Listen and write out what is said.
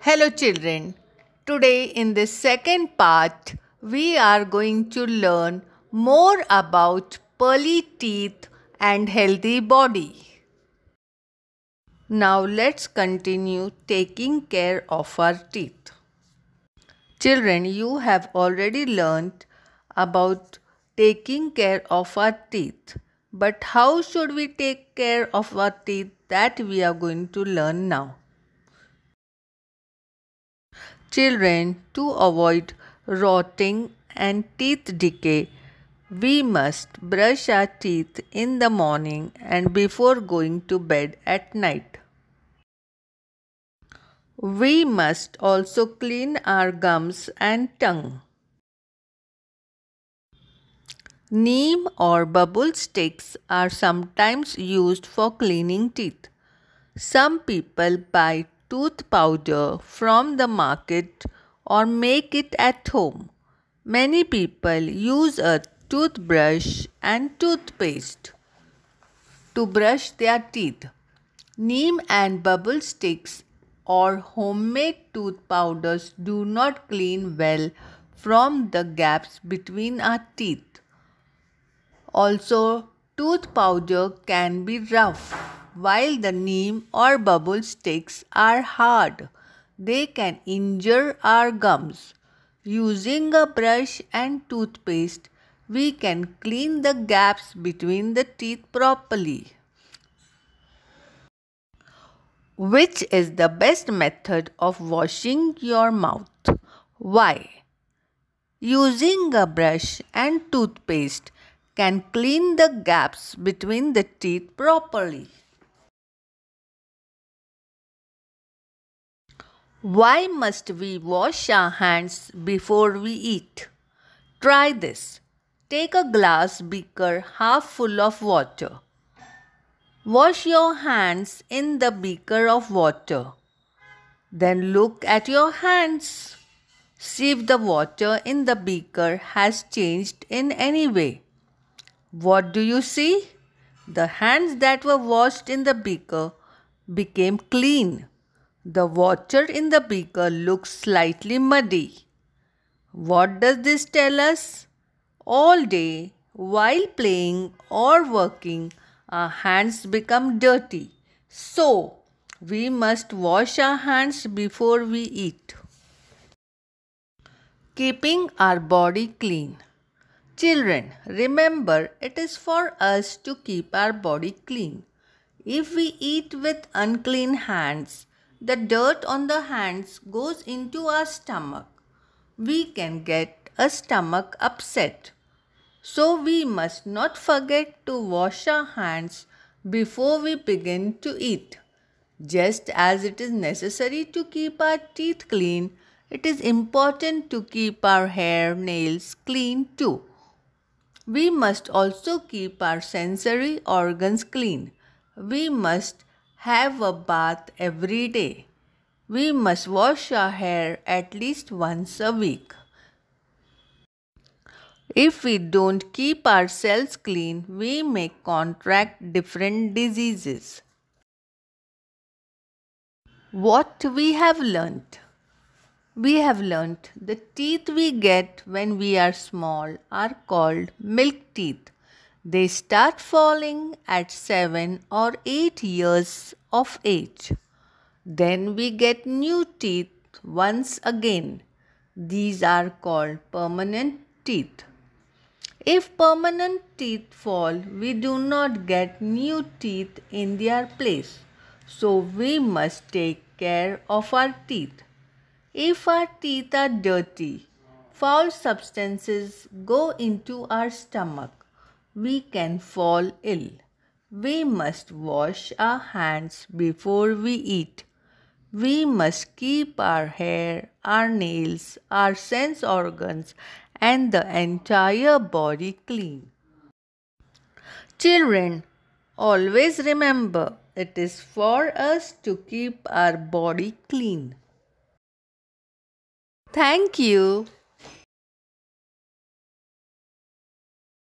Hello, children. Today, in this second part, we are going to learn more about pearly teeth and healthy body. Now, let's continue taking care of our teeth. Children, you have already learned about taking care of our teeth. But how should we take care of our teeth? That we are going to learn now. Children, to avoid rotting and teeth decay, we must brush our teeth in the morning and before going to bed at night. We must also clean our gums and tongue. Neem or bubble sticks are sometimes used for cleaning teeth. Some people buy tooth powder from the market or make it at home. Many people use a toothbrush and toothpaste to brush their teeth. Neem and bubble sticks or homemade tooth powders do not clean well from the gaps between our teeth. Also, tooth powder can be rough, while the neem or bubble sticks are hard. They can injure our gums. Using a brush and toothpaste, we can clean the gaps between the teeth properly. Which is the best method of washing your mouth? Why? Using a brush and toothpaste can clean the gaps between the teeth properly. Why must we wash our hands before we eat? Try this. Take a glass beaker half full of water. Wash your hands in the beaker of water. Then look at your hands. See if the water in the beaker has changed in any way. What do you see? The hands that were washed in the beaker became clean. The water in the beaker looks slightly muddy. What does this tell us? All day, while playing or working, our hands become dirty. So, we must wash our hands before we eat. Keeping our body clean. Children, remember it is for us to keep our body clean. If we eat with unclean hands, the dirt on the hands goes into our stomach. We can get a stomach upset. So we must not forget to wash our hands before we begin to eat. Just as it is necessary to keep our teeth clean, it is important to keep our hair, nails clean too. We must also keep our sensory organs clean. We must have a bath every day. We must wash our hair at least once a week. If we don't keep ourselves clean, we may contract different diseases. What we have learnt? We have learnt the teeth we get when we are small are called milk teeth. They start falling at 7 or 8 years of age. Then we get new teeth once again. These are called permanent teeth. If permanent teeth fall, we do not get new teeth in their place. So we must take care of our teeth. If our teeth are dirty, foul substances go into our stomach. We can fall ill. We must wash our hands before we eat. We must keep our hair, our nails, our sense organs, and the entire body clean. Children, always remember it is for us to keep our body clean. Thank you.